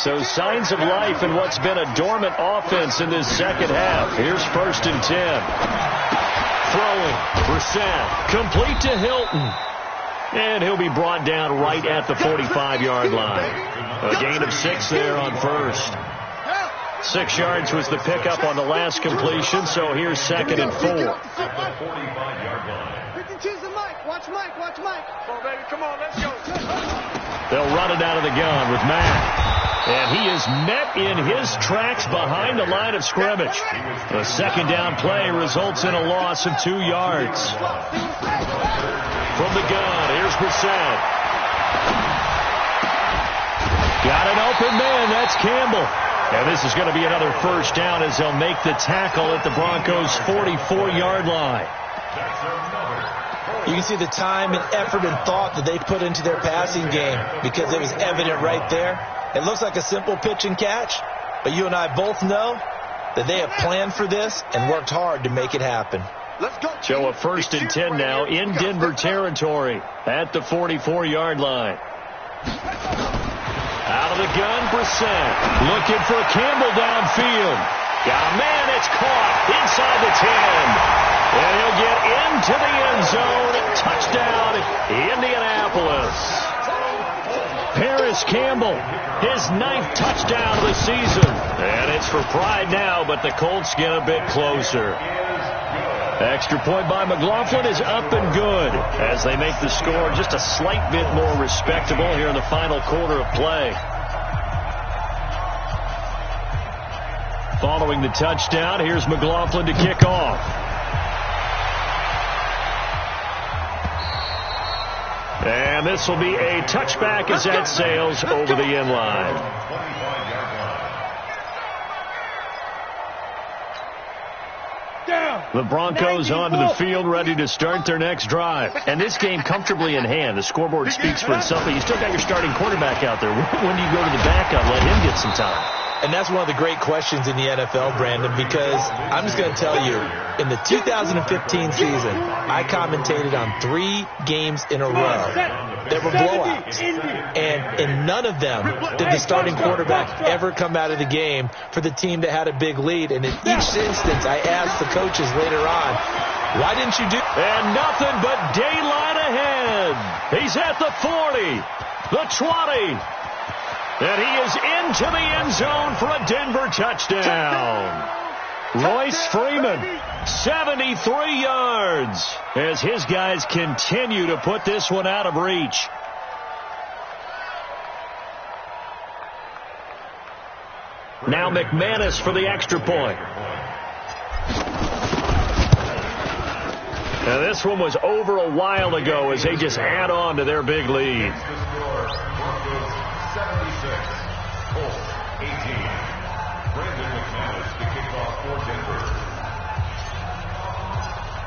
E: So signs of life in what's been a dormant offense in this second half. Here's 1st and 10. Throwing, Brissett, complete to Hilton. And he'll be brought down right at the 45-yard line. A gain of 6 there on 1st. 6 yards was the pickup on the last completion, so here's 2nd and 4.
D: At the 45-yard line.
B: Watch Mike. Come on, baby. Come on, let's go.
E: They'll run it out of the gun with Mack. And he is met in his tracks behind the line of scrimmage. The 2nd down play results in a loss of 2 yards. From the gun, here's Brissett. Got an open man, that's Campbell. And this is going to be another first down as they'll make the tackle at the Broncos' 44-yard line.
C: You can see the time and effort and thought that they put into their passing game because it was evident right there. It looks like a simple pitch and catch, but you and I both know that they have planned for this and worked hard to make it happen.
B: Let's go.
E: So a 1st and 10 now in Denver territory at the 44-yard line. Out of the gun, Brissett. Looking for Campbell downfield. Got a man, it's caught inside the 10. And he'll get into the end zone. Touchdown, Indianapolis. Paris Campbell, his 9th touchdown of the season. And it's for pride now, but the Colts get a bit closer. Extra point by McLaughlin is up and good as they make the score just a slight bit more respectable here in the final quarter of play. Following the touchdown, here's McLaughlin to kick off. And this will be a touchback as that sails over the end line. The Broncos onto the field, ready to start their next drive. And this game comfortably in hand. The scoreboard speaks for itself, but you still got your starting quarterback out there. When do you go to the backup, let him get some time?
C: And that's one of the great questions in the NFL, Brandon, because I'm just going to tell you, in the 2015 season, I commentated on 3 games in a row that were blowouts. And in none of them did the starting quarterback ever come out of the game for the team that had a big lead. And in each instance, I asked the coaches later on, why didn't you do?
E: And nothing but daylight ahead. He's at the 40, the 20. And he is into the end zone for a Denver touchdown. Royce Freeman, 73 yards, as his guys continue to put this one out of reach. Now McManus for the extra point. Now this one was over a while ago as they just add on to their big lead.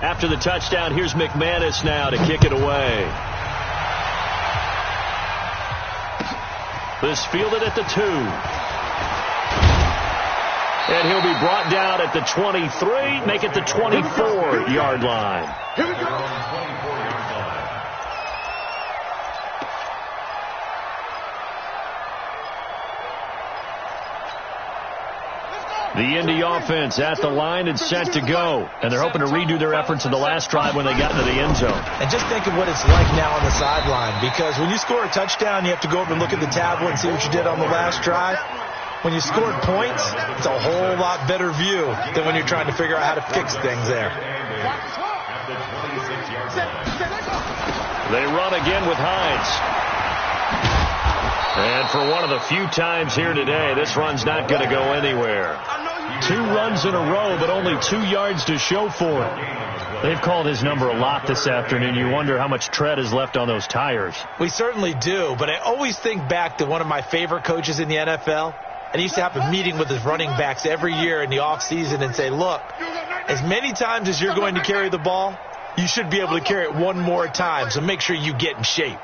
E: After the touchdown, here's McManus now to kick it away. This fielded at the 2. And he'll be brought down at the 23, make it the 24-yard line.
B: Here we go.
E: The Indy offense at the line and set to go. And they're hoping to redo their efforts in the last drive when they got into the end zone.
C: And just think of what it's like now on the sideline, because when you score a touchdown, you have to go over and look at the tablet and see what you did on the last drive. When you scored points, it's a whole lot better view than when you're trying to figure out how to fix things there.
E: They run again with Hines. And for one of the few times here today, this run's not going to go anywhere. 2 runs in a row, but only 2 yards to show for it. They've called his number a lot this afternoon. You wonder how much tread is left on those tires.
C: We certainly do, but I always think back to one of my favorite coaches in the NFL. And he used to have a meeting with his running backs every year in the offseason and say, look, as many times as you're going to carry the ball, you should be able to carry it one more time, so make sure you get in shape.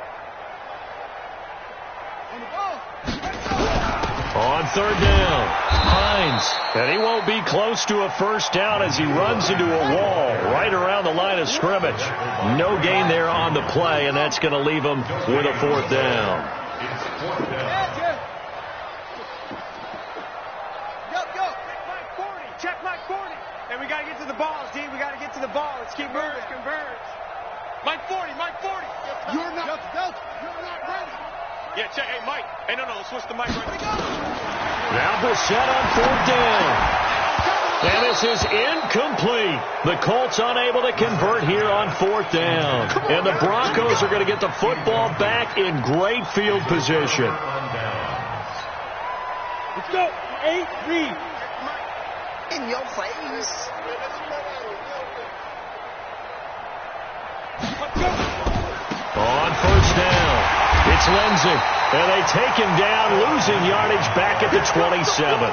E: On 3rd down, Hines. And he won't be close to a first down as he runs into a wall right around the line of scrimmage. No gain there on the play, and that's going to leave him with a 4th down.
B: Check Mike 40. And we got to get to the balls, D. We got to get to the ball. Let's keep moving. Converge. Mike 40. You're not ready. Yeah, check. Hey, Mike. Hey, no, let's switch the mic right now.
E: Now Brissett on 4th down. And this is incomplete. The Colts unable to convert here on 4th down. And the Broncos are going to get the football back in great field position.
F: Let's go. 8-3.
G: In your face.
E: On 1st down, It's Lindsey. And they take him down, losing yardage back at the 27.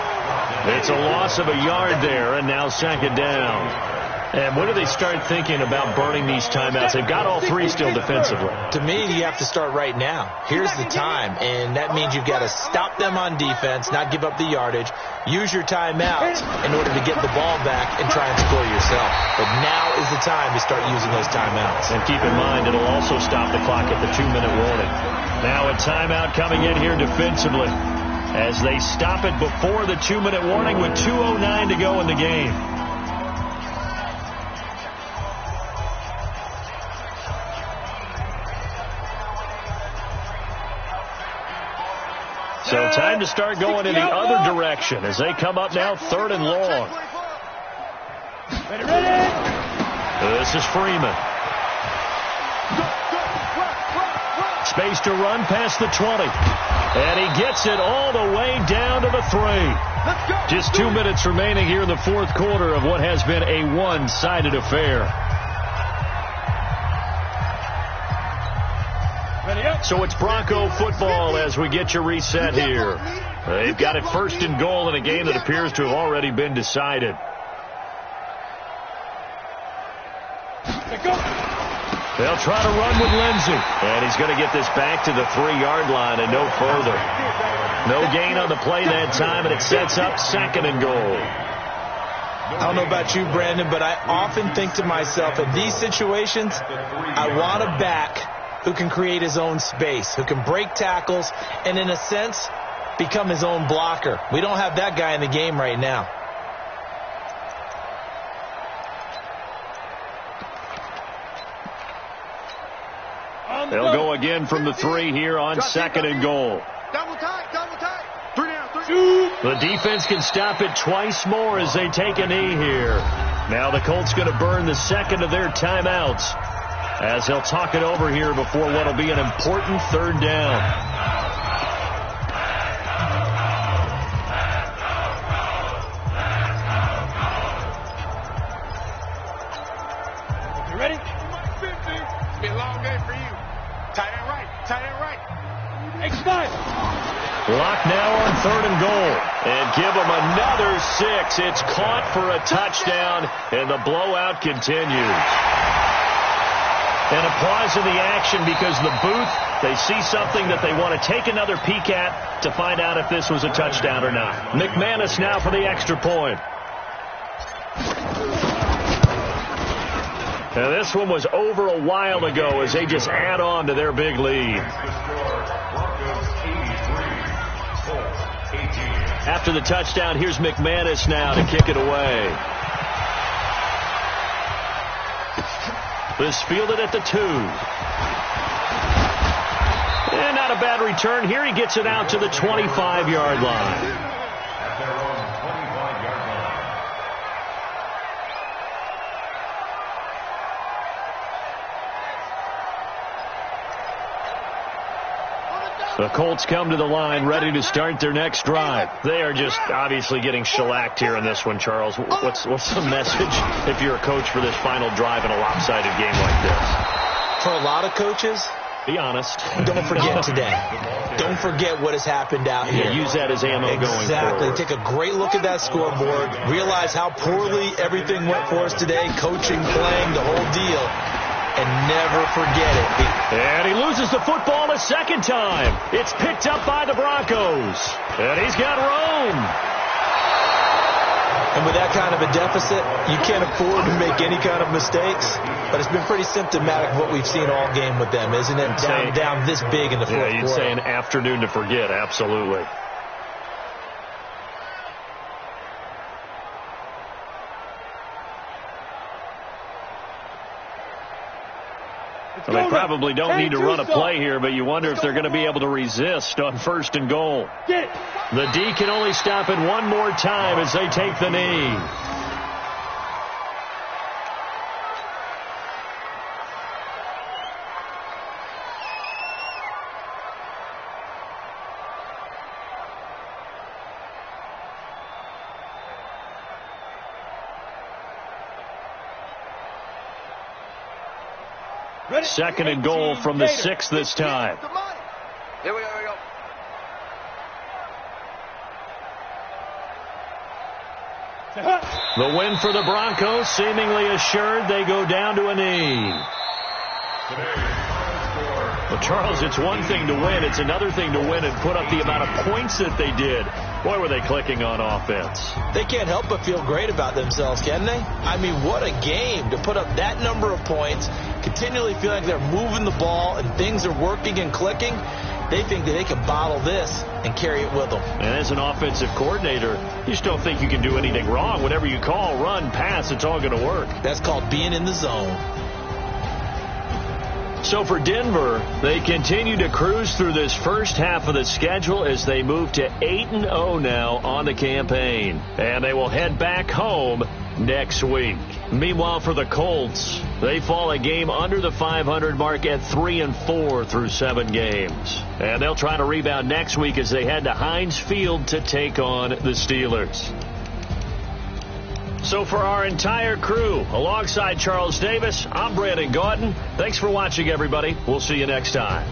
E: It's a loss of a yard there, and now second down. And when do they start thinking about burning these timeouts? They've got all three still defensively.
C: To me, you have to start right now. Here's the time, and that means you've got to stop them on defense, not give up the yardage, use your timeouts in order to get the ball back and try and score yourself. But now is the time to start using those timeouts.
E: And keep in mind, it'll also stop the clock at the 2-minute warning. Now a timeout coming in here defensively as they stop it before the 2-minute warning with 2:09 to go in the game. So time to start going in the other direction as they come up now 3rd and long. This is Freeman. Space to run past the 20. And he gets it all the way down to the 3. Just 2 minutes remaining here in the fourth quarter of what has been a one-sided affair. So it's Bronco football as we get you reset here. They've got it 1st and goal in a game that appears to have already been decided. They'll try to run with Lindsey. And he's going to get this back to the 3-yard line and no further. No gain on the play that time, and it sets up 2nd and goal.
C: I don't know about you, Brandon, but I often think to myself, in these situations, I want a back who can create his own space, who can break tackles, and in a sense, become his own blocker. We don't have that guy in the game right now.
E: They'll go again from the 3 here on 2nd and goal.
B: Double tight. 3 down.
E: The defense can stop it twice more as they take a knee here. Now the Colts going to burn the 2nd of their timeouts as they'll talk it over here before what will be an important 3rd down.
B: You ready? It's been a long day for you. Tight end right.
F: X5.
E: Block now on 3rd and goal. And give them another 6. It's caught for a touchdown, and the blowout continues. And applause in the action because the booth, they see something that they want to take another peek at to find out if this was a touchdown or not. McManus now for the extra point. Now this one was over a while ago as they just add on to their big lead. After the touchdown, here's McManus now to kick it away. This fielded at the 2. And not a bad return. Here he gets it out to the 25-yard line. The Colts come to the line ready to start their next drive. They are just obviously getting shellacked here in this one, Charles. What's the message if you're a coach for this final drive in a lopsided game like this?
C: For a lot of coaches,
E: be honest.
C: Don't forget today. Don't forget what has happened out here.
E: Use that as ammo going forward.
C: Exactly. Take a great look at that scoreboard. Realize how poorly everything went for us today. Coaching, playing, the whole deal. And never forget it.
E: And he loses the football a second time. It's picked up by the Broncos. And he's got room.
C: And with that kind of a deficit, you can't afford to make any kind of mistakes. But it's been pretty symptomatic of what we've seen all game with them, isn't it? Down this big in the fourth quarter.
E: Yeah, you'd say an afternoon to forget. Absolutely. Well, they probably don't need to run a play here, but you wonder if they're going to be able to resist on 1st and goal. The D can only stop it one more time as they take the knee. Second and goal from the 6 this time.
G: Here we go, here we go.
E: The win for the Broncos, seemingly assured. They go down to a knee. Well, Charles, it's one thing to win. It's another thing to win and put up the amount of points that they did. Boy, were they clicking on offense.
C: They can't help but feel great about themselves, can they? I mean, what a game to put up that number of points, continually feel like they're moving the ball and things are working and clicking. They think that they can bottle this and carry it with them.
E: And as an offensive coordinator, you just don't think you can do anything wrong. Whatever you call, run, pass, it's all going to work.
C: That's called being in the zone.
E: So for Denver, they continue to cruise through this first half of the schedule as they move to 8-0 now on the campaign. And they will head back home next week. Meanwhile, for the Colts, they fall a game under the 500 mark at 3-4 through 7 games. And they'll try to rebound next week as they head to Heinz Field to take on the Steelers. So for our entire crew, alongside Charles Davis, I'm Brandon Gaudin. Thanks for watching, everybody. We'll see you next time.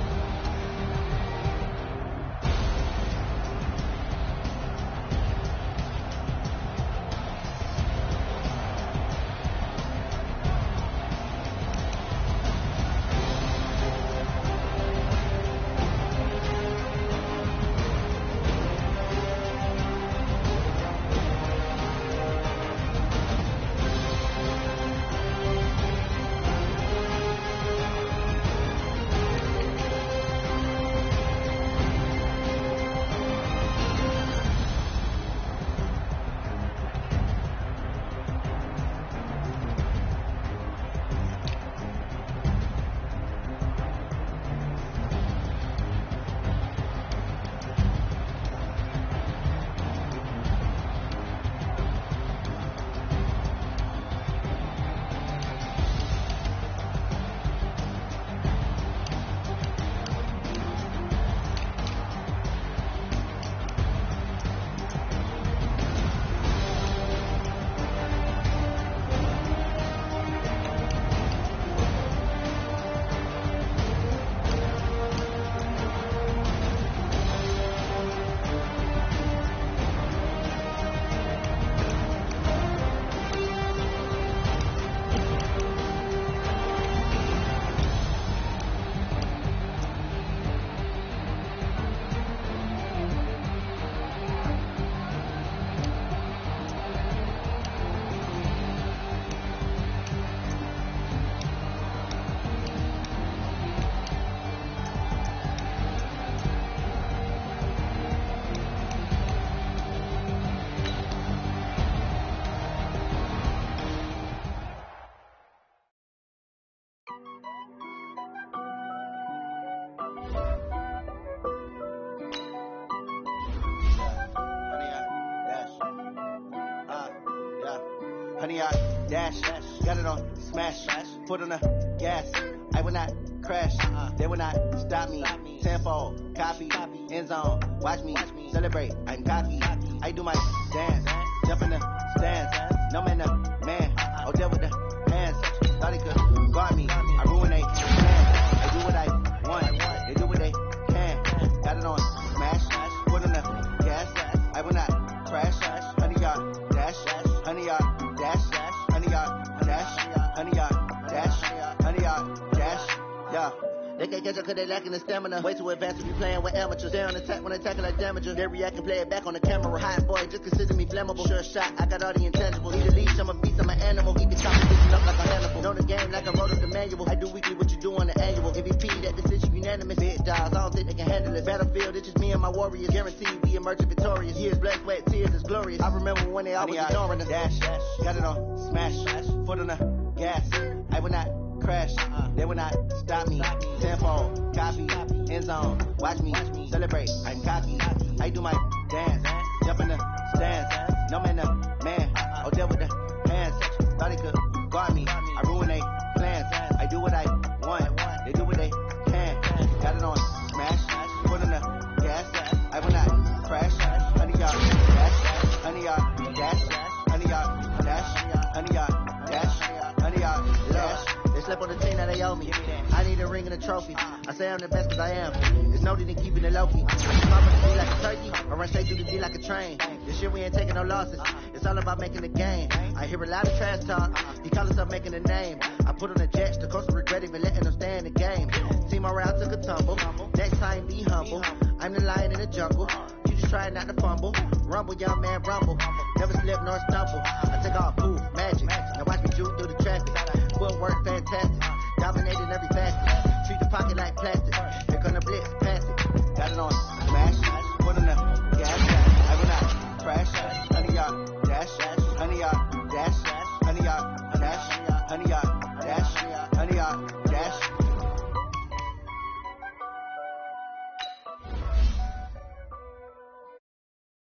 H: Honey, I dash, got it on smash, put on the gas. I will not crash, they will not stop me. Tenfold, copy, end zone, watch me celebrate. I'm cocky, I do my dance, jump in the stands. No man, the man, oh, deal with the hands. Thought he could guard me, I ruin they plans. I do what I want, they do what they can. Got it on smash, put on the gas. I will not crash, honey, y'all dash, honey, y'all. Honey, y'all, dash, honey, y'all, dash, honey, y'all, dash, yeah. They can't catch up cause they lacking the stamina. Way too advanced to be playing with amateurs. They on attack when they tackle like damagers. They react and play it back on the camera. Hot boy, just consider me flammable. Sure shot, I got all the intangibles. Need a leash, I'm a beast, I'm an animal. Keep the competition up like a Hannibal. Know the game like I wrote up the manual. I do weekly what you do on the annual. MVP, that decision unanimous. Big dogs, I don't think they can handle it. Battlefield, it's just me and my warriors. Guaranteed we emerging victorious. Years, blood, sweat, tears, it's glorious. I remember when they always ignoring us. Dash, got it on smash, foot on the gas. I will not crash, they will not stop me. Tenfold, copy, end zone, watch me celebrate. I'm cocky, I do my dance, jump in the stands. No man, the man, oh, deal with the hands. Thought he could guard me, I ruin they plans. I do what I want, they do what they can. Got it on smash, put on the gas. I will not crash, honey, y'all dash, honey, y'all dash, honey, y'all dash, honey, y'all dash, honey, y'all dash. They slept on the team that they owe me. I need a ring and a trophy. I say I'm the best cause I am. There's no need in keeping it low-key. Pop on the D like a turkey, or run straight through the D like a train. This shit we ain't taking no losses. It's all about making the game. I hear a lot of trash talk. He call himself making a name. I put on the Jets, the coach will regret even letting them stay in the game. Team morale took a tumble. Next time be humble. I'm the lion in the jungle. You just try not to fumble. Rumble, young man, rumble. Never slip nor stumble. I take off, magic. Now watch me juke through the traffic. Footwork fantastic.